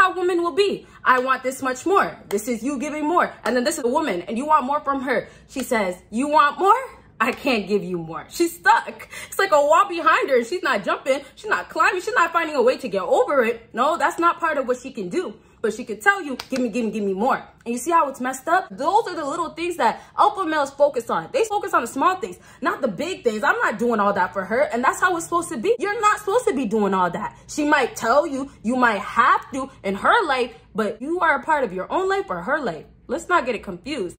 how women will be. I want this much more. This is you giving more. And then this is a woman and you want more from her. She says, you want more? I can't give you more. She's stuck. It's like a wall behind her. She's not jumping. She's not climbing. She's not finding a way to get over it. No, that's not part of what she can do. But she could tell you, give me more. And you see how it's messed up? Those are the little things that alpha males focus on. They focus on the small things, not the big things. I'm not doing all that for her. And that's how it's supposed to be. You're not supposed to be doing all that. She might tell you, you might have to in her life, but you are a part of your own life or her life. Let's not get it confused.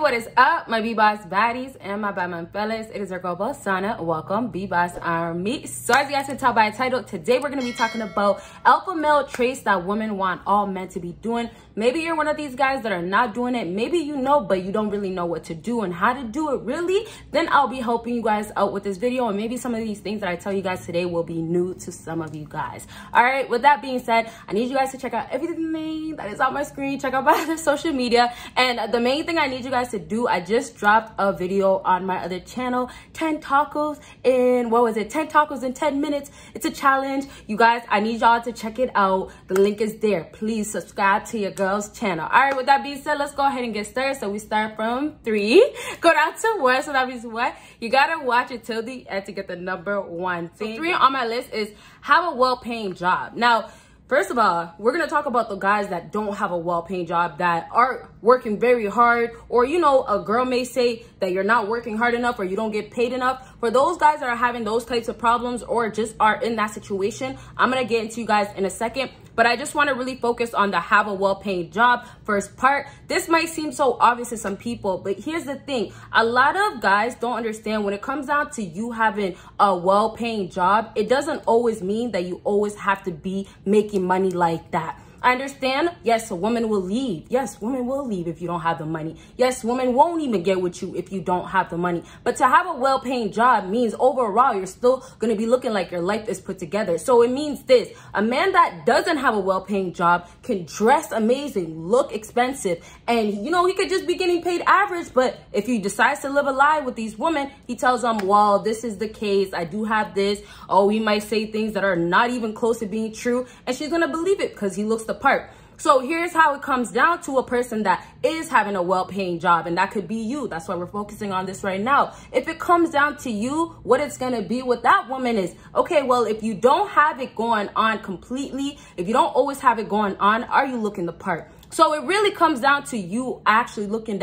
What is up, my BBoss baddies and my Batman fellas? It is our girl Bosana. Welcome, BBossArmy. So as you guys can tell by the title, today we're going to be talking about alpha male traits that women want all men to be doing. Maybe you're one of these guys that are not doing it. Maybe you know, but you don't really know what to do and how to do it really. Then I'll be helping you guys out with this video, and maybe some of these things that I tell you guys today will be new to some of you guys. All right, with that being said, I need you guys to check out everything that is on my screen. Check out my other social media. And the main thing I need you guys to do, I just dropped a video on my other channel, 10 tacos in, 10 tacos in 10 minutes. It's a challenge. You guys, I need y'all to check it out. The link is there. Please subscribe to your girl's channel. All right, with that being said, let's go ahead and get started. So we start from 3, go down to 1. So that means what? You gotta watch it till the end to get the number 1 thing. So 3 on my list is have a well-paying job. Now, first of all, we're going to talk about the guys that don't have a well-paying job, that are working very hard, or, you know, a girl may say that you're not working hard enough or you don't get paid enough. For those guys that are having those types of problems or just are in that situation, I'm going to get into you guys in a second. But I just want to really focus on the have a well-paying job first part. This might seem so obvious to some people, but here's the thing. A lot of guys don't understand when it comes down to you having a well-paying job, it doesn't always mean that you always have to be making money like that. I understand, yes, a woman will leave. Yes, women will leave if you don't have the money. Yes, women won't even get with you if you don't have the money. But to have a well-paying job means overall, you're still going to be looking like your life is put together. So it means this: a man that doesn't have a well-paying job can dress amazing, look expensive, and, you know, he could just be getting paid average. But if he decides to live a lie with these women, he tells them, well, this is the case. I do have this. Oh, he might say things that are not even close to being true, and she's going to believe it because he looks the part. So here's how it comes down to a person that is having a well-paying job, and that could be you. That's why we're focusing on this right now. If it comes down to you, what it's going to be with that woman is, okay, well, if you don't have it going on completely, if you don't always have it going on, are you looking the part? So it really comes down to you actually looking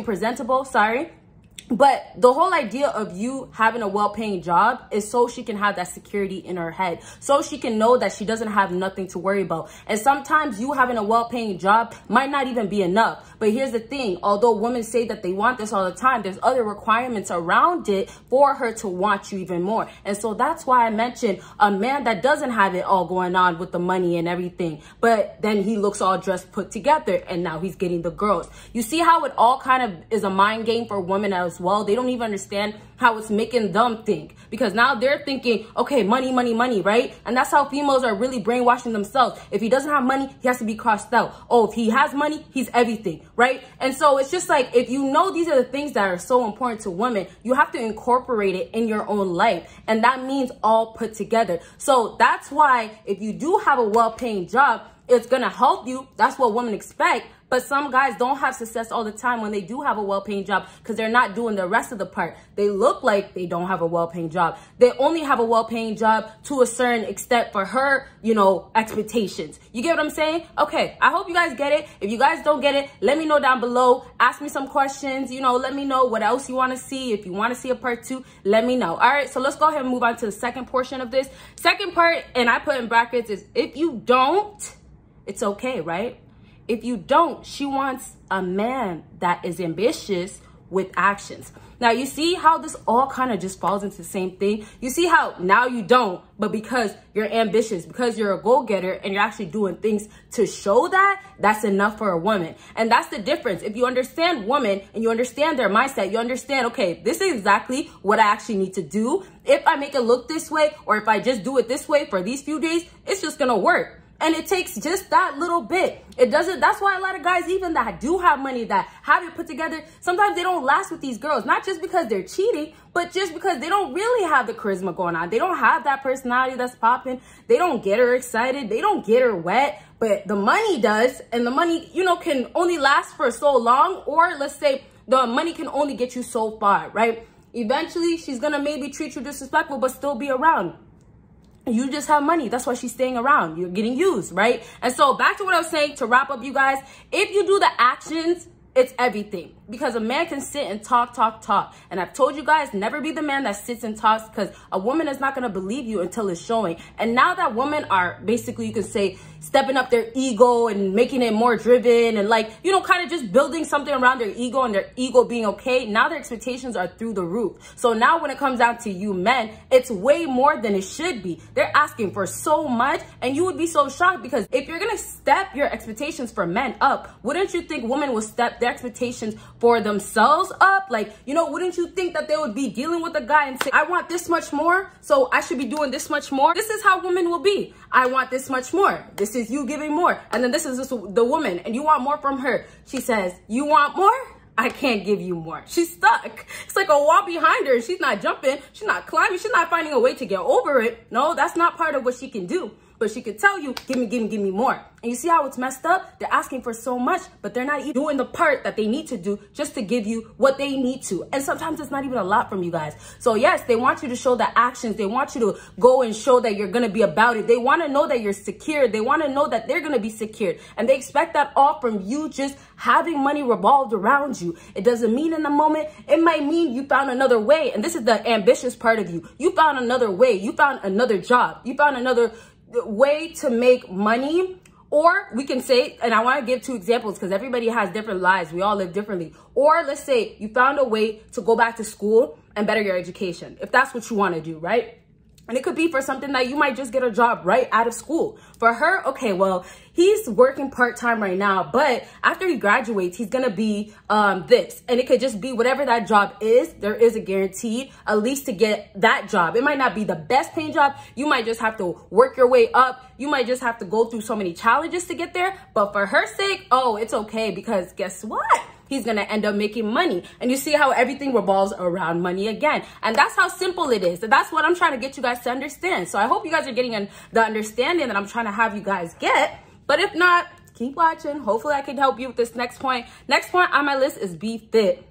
presentable, But the whole idea of you having a well-paying job is so she can have that security in her head, so she can know that she doesn't have nothing to worry about. And sometimes you having a well-paying job might not even be enough. But here's the thing, although women say that they want this all the time, there's other requirements around it for her to want you even more. And so that's why I mentioned a man that doesn't have it all going on with the money and everything, but then he looks all dressed, put together, and now he's getting the girls. You see how it all kind of is a mind game for women as well. They don't even understand how it's making them think, because now they're thinking, okay, money, money, money, right? And that's how females are really brainwashing themselves. If he doesn't have money, he has to be crossed out. Oh, if he has money, he's everything, right? And so it's just like, if you know these are the things that are so important to women, you have to incorporate it in your own life. And that means all put together. So that's why if you do have a well-paying job, it's going to help you. That's what women expect. But some guys don't have success all the time when they do have a well-paying job, because they're not doing the rest of the part. They look like they don't have a well-paying job. They only have a well-paying job to a certain extent for her, you know, expectations. You get what I'm saying? Okay, I hope you guys get it. If you guys don't get it, let me know down below. Ask me some questions. You know, let me know what else you want to see. If you want to see a part 2, let me know. All right, so let's go ahead and move on to the second portion of this. Second part, and I put in brackets, is if you don't, it's okay, right? If you don't, she wants a man that is ambitious with actions. Now, you see how this all kind of just falls into the same thing? You see how now you don't, but because you're ambitious, because you're a go-getter and you're actually doing things to show that, that's enough for a woman. And that's the difference. If you understand women and you understand their mindset, you understand, okay, this is exactly what I actually need to do. If I make it look this way, or if I just do it this way for these few days, it's just gonna work. And it takes just that little bit. It doesn't, that's why a lot of guys, even that do have money, that have it put together, sometimes they don't last with these girls. Not just because they're cheating, but just because they don't really have the charisma going on. They don't have that personality that's popping. They don't get her excited. They don't get her wet. But the money does. And the money, you know, can only last for so long. Or let's say the money can only get you so far, right? Eventually, she's going to maybe treat you disrespectful, but still be around. You just have money. That's why she's staying around. You're getting used, right? And so back to what I was saying, to wrap up, you guys, if you do the actions, it's everything. Because a man can sit and talk. And I've told you guys, never be the man that sits and talks, because a woman is not going to believe you until it's showing. And now that women are basically, you could say, stepping up their ego and making it more driven and, like, you know, kind of just building something around their ego and their ego being okay. Now their expectations are through the roof. So now when it comes down to you men, it's way more than it should be. They're asking for so much, and you would be so shocked, because if you're going to step your expectations for men up, wouldn't you think women will step their expectations for themselves up? Like, you know, wouldn't you think that they would be dealing with a guy and say, I want this much more, so I should be doing this much more? This is how women will be. I want this much more. This is you giving more. And then this is just the woman, and you want more from her. She says, you want more? I can't give you more. She's stuck. It's like a wall behind her. She's not jumping. She's not climbing. She's not finding a way to get over it. No, that's not part of what she can do. But she could tell you, give me more. And you see how it's messed up? They're asking for so much, but they're not even doing the part that they need to do just to give you what they need to. And sometimes it's not even a lot from you guys. So yes, they want you to show the actions. They want you to go and show that you're going to be about it. They want to know that you're secure. They want to know that they're going to be secured. And they expect that all from you, just having money revolved around you. It doesn't mean in the moment. It might mean you found another way. And this is the ambitious part of you. You found another way. You found another job. You found another way to make money. Or we can say, and I want to give two examples because everybody has different lives. We all live differently. Or let's say you found a way to go back to school and better your education, if that's what you want to do, right? And it could be for something that you might just get a job right out of school. For her, okay, well, he's working part-time right now, but after he graduates, he's going to be this. And it could just be whatever that job is. There is a guaranteed, at least to get that job. It might not be the best paying job. You might just have to work your way up. You might just have to go through so many challenges to get there. But for her sake, oh, it's okay, because guess what? He's going to end up making money. And you see how everything revolves around money again. And that's how simple it is. That's what I'm trying to get you guys to understand. So I hope you guys are getting the understanding that I'm trying to have you guys get. But if not, keep watching. Hopefully I can help you with this next point. Next point on my list is be fit.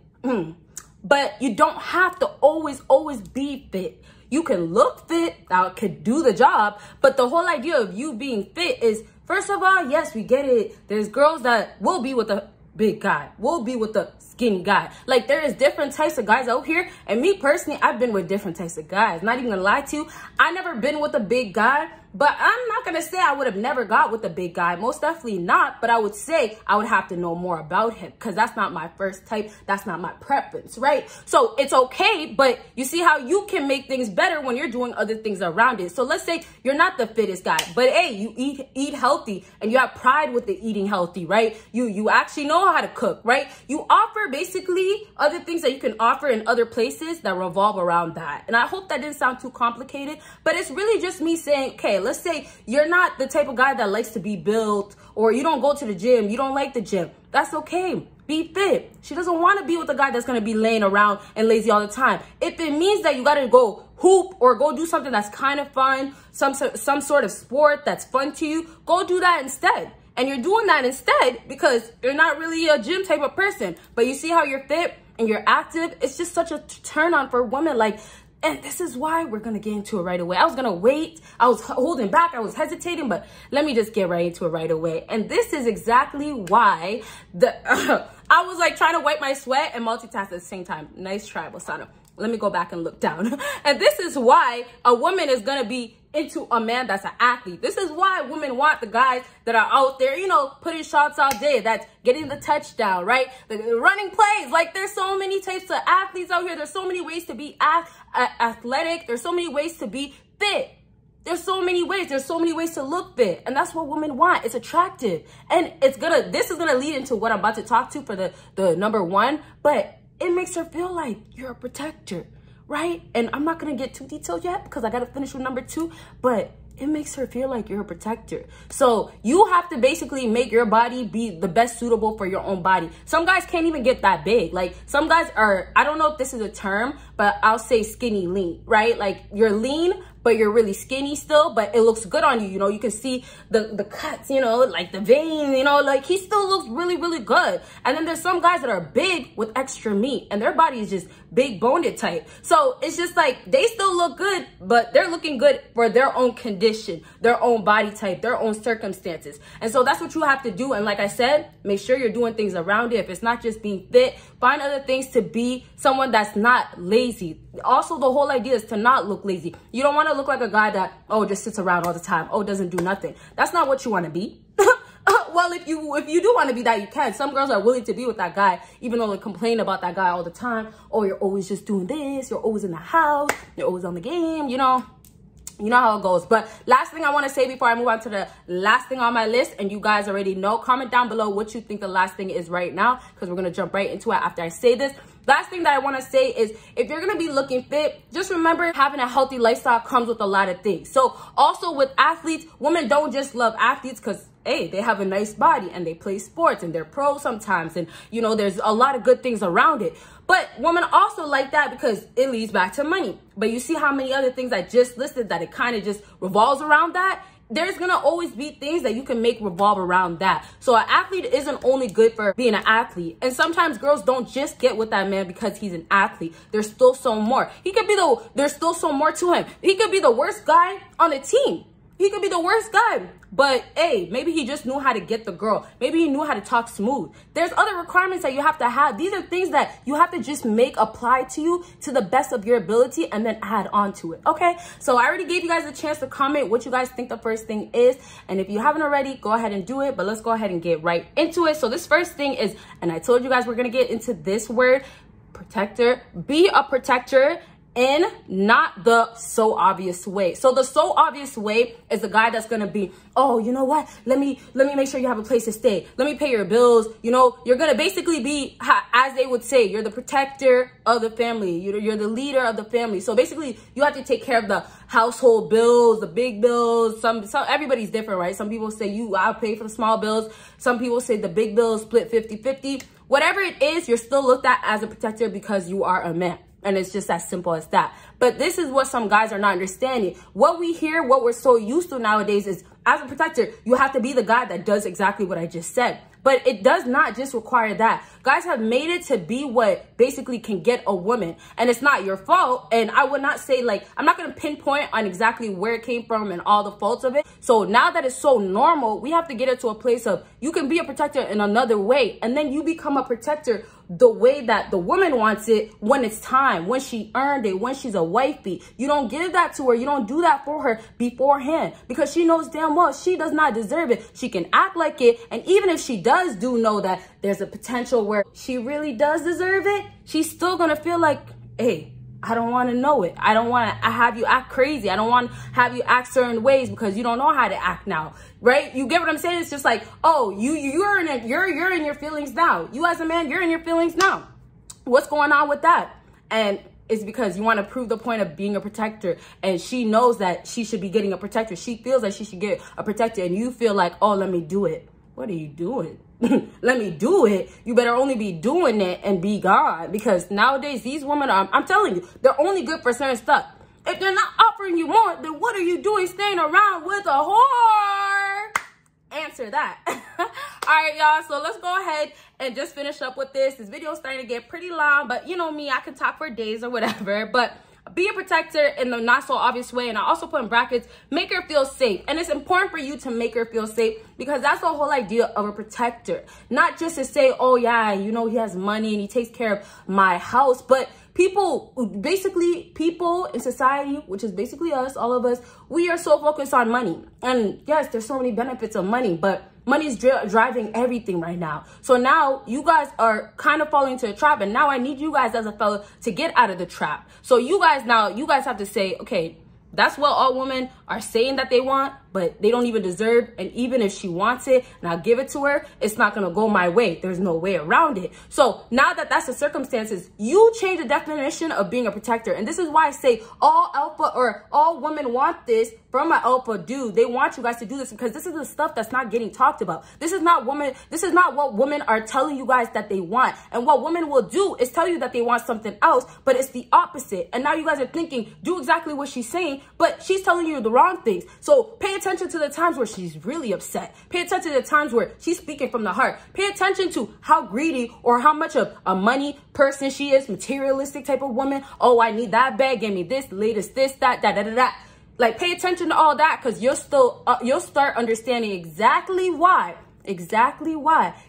But you don't have to always be fit. You can look fit, that could do the job. But the whole idea of you being fit is, first of all, yes, we get it. There's girls that will be with a big guy, will be with the skinny guy. Like, there is different types of guys out here. And me personally, I've been with different types of guys. Not even gonna lie to you, I never been with a big guy. But I'm not gonna say I would have never got with a big guy. Most definitely not. But I would say I would have to know more about him, because that's not my first type. That's not my preference, right? So it's okay, but you see how you can make things better when you're doing other things around it. So let's say you're not the fittest guy, but hey, you eat healthy and you have pride with the eating healthy, right? You actually know how to cook, right? You offer basically other things that you can offer in other places that revolve around that. And I hope that didn't sound too complicated, but it's really just me saying, okay, let's say you're not the type of guy that likes to be built, or you don't go to the gym, you don't like the gym. That's okay. Be fit. She doesn't want to be with a guy that's going to be laying around and lazy all the time. If it means that you got to go hoop or go do something that's kind of fun, some sort of sport that's fun to you, go do that instead. And you're doing that instead because you're not really a gym type of person. But you see how you're fit and you're active? It's just such a turn on for women. Like, and this is why we're going to get into it right away. I was going to wait. I was holding back. I was hesitating, but let me just get right into it right away. And this is exactly why I was like trying to wipe my sweat and multitask at the same time. Nice try, Bosana. Let me go back and look down. And this is why a woman is going to be into a man that's an athlete. This is why women want the guys that are out there, you know, putting shots all day, that's getting the touchdown, right? The running plays. Like, there's so many types of athletes out here. There's so many ways to be athletic. There's so many ways to be fit. There's so many ways. There's so many ways to look fit. And that's what women want. It's attractive. And this is gonna lead into what I'm about to talk to for the number one, but it makes her feel like you're a protector, right? And I'm not gonna get too detailed yet because I gotta finish with number two, but it makes her feel like you're a protector. So you have to basically make your body be the best suitable for your own body. Some guys can't even get that big. Like, some guys are, I don't know if this is a term, but I'll say skinny lean, right? Like, you're lean, but you're really skinny still, but it looks good on you. You know, you can see the cuts, you know, like the veins, you know, like he still looks really, really good. And then there's some guys that are big with extra meat and their body is just big boned type. So it's just like, they still look good, but they're looking good for their own condition, their own body type, their own circumstances. And so that's what you have to do. And like I said, make sure you're doing things around it. If it's not just being fit, find other things to be someone that's not lazy. Also, the whole idea is to not look lazy. You don't want to look like a guy that, oh, just sits around all the time. Oh, doesn't do nothing. That's not what you want to be. Well, if you do want to be that, you can. Some girls are willing to be with that guy, even though they complain about that guy all the time. Oh, you're always just doing this. You're always in the house. You're always on the game, you know. You know how it goes. But last thing I want to say before I move on to the last thing on my list, and you guys already know, comment down below what you think the last thing is right now, because we're going to jump right into it after I say this. Last thing that I want to say is, if you're going to be looking fit, just remember having a healthy lifestyle comes with a lot of things. So also with athletes, women don't just love athletes because, hey, they have a nice body and they play sports and they're pros sometimes. And, you know, there's a lot of good things around it. But women also like that because it leads back to money. But you see how many other things I just listed that it kind of just revolves around that? There's gonna always be things that you can make revolve around that. So an athlete isn't only good for being an athlete. And sometimes girls don't just get with that man because he's an athlete. There's still so more. There's still so more to him. He could be the worst guy on the team. He could be the worst guy, but hey, maybe he just knew how to get the girl. Maybe he knew how to talk smooth. There's other requirements that you have to have. These are things that you have to just make apply to you to the best of your ability and then add on to it, okay? So I already gave you guys a chance to comment what you guys think the first thing is. And if you haven't already, go ahead and do it, but let's go ahead and get right into it. So this first thing is, and I told you guys we're gonna get into this word, protector. Be a protector in not the so obvious way. So the so obvious way is the guy that's gonna be, oh, you know what? Let me make sure you have a place to stay. Let me pay your bills. You know, you're gonna basically be, as they would say, you're the protector of the family. You're the leader of the family. So basically, you have to take care of the household bills, the big bills. Some everybody's different, right? Some people say I'll pay for the small bills. Some people say the big bills split 50-50. Whatever it is, you're still looked at as a protector because you are a man. And it's just as simple as that. But this is what some guys are not understanding. What we hear, what we're so used to nowadays is, as a protector, you have to be the guy that does exactly what I just said. But it does not just require that. Guys have made it to be what basically can get a woman. And it's not your fault. And I would not say, like, I'm not going to pinpoint on exactly where it came from and all the faults of it. So now that it's so normal, we have to get it to a place of, you can be a protector in another way. And then you become a protector the way that the woman wants it when it's time, when she earned it, when she's a wifey. You don't give that to her. You don't do that for her beforehand because she knows damn well she does not deserve it. She can act like it. And even if she does know that there's a potential where she really does deserve it, she's still going to feel like, hey, I don't want to know it. I don't want to have you act crazy. I don't want to have you act certain ways because you don't know how to act now, right? You get what I'm saying? It's just like, oh, you're in your feelings now. You as a man, you're in your feelings now. What's going on with that? And it's because you want to prove the point of being a protector, and she knows that she should be getting a protector. She feels like she should get a protector, and you feel like, oh, let me do it. What are you doing? Let me do it. You better only be doing it and be God, because nowadays these women are, I'm telling you, they're only good for certain stuff. If they're not offering you more, then what are you doing staying around with a whore? Answer that. All right, y'all. So let's go ahead and just finish up with this. This video is starting to get pretty long, but you know me, I can talk for days or whatever. But be a protector in the not so obvious way. And I also put in brackets, make her feel safe. And it's important for you to make her feel safe because that's the whole idea of a protector. Not just to say, oh yeah, you know, he has money and he takes care of my house, but people in society, which is basically us, all of us, we are so focused on money. And yes, there's so many benefits of money, but money is driving everything right now. So now you guys are kind of falling into a trap, and now I need you guys as a fella to get out of the trap. So you guys have to say, okay, that's what all women are saying that they want, but they don't even deserve. And even if she wants it and I'll give it to her, it's not going to go my way. There's no way around it. So now that that's the circumstances, you change the definition of being a protector. And this is why I say all alpha or all women want this from an alpha dude. They want you guys to do this because this is the stuff that's not getting talked about. This is not what women are telling you guys that they want. And what women will do is tell you that they want something else, but it's the opposite. And now you guys are thinking, do exactly what she's saying, but she's telling you the wrong things. So pay attention to the times where she's really upset. Pay attention to the times where she's speaking from the heart. Pay attention to how greedy or how much of a money person she is, materialistic type of woman. Oh, I need that bag, give me this, the latest this, that. Like, pay attention to all that, because you'll start understanding exactly why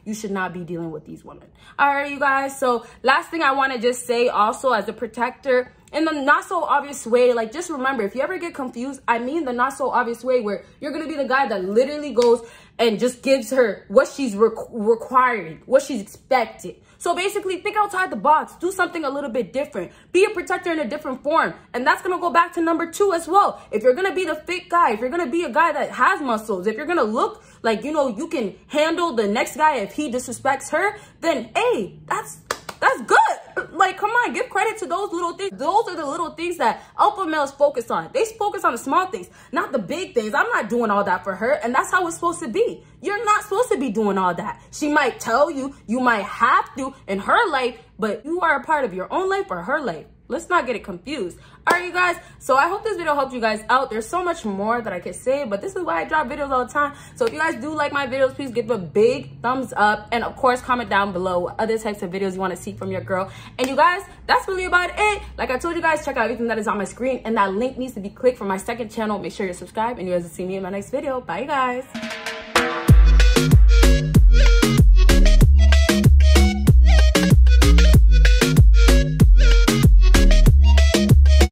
you should not be dealing with these women. All right, you guys. So last thing I want to just say also, as a protector, in the not so obvious way, like, just remember, if you ever get confused, I mean the not so obvious way where you're going to be the guy that literally goes and just gives her what she's requiring, what she's expecting. So basically, think outside the box. Do something a little bit different. Be a protector in a different form. And that's going to go back to number 2 as well. If you're going to be the fit guy, if you're going to be a guy that has muscles, if you're going to look like, you know, you can handle the next guy if he disrespects her, then, hey, that's good. Like, come on, give credit to those little things. Those are the little things that alpha males focus on. They focus on the small things, not the big things. I'm not doing all that for her, and that's how it's supposed to be. You're not supposed to be doing all that. She might tell you, you might have to in her life, but you are a part of your own life or her life. Let's not get it confused. All right, you guys. So I hope this video helped you guys out. There's so much more that I could say, but this is why I drop videos all the time. So if you guys do like my videos, please give a big thumbs up. And of course, comment down below what other types of videos you want to see from your girl. And you guys, that's really about it. Like I told you guys, check out everything that is on my screen. And that link needs to be clicked for my second channel. Make sure you're subscribed. And you guys will see me in my next video. Bye, you guys.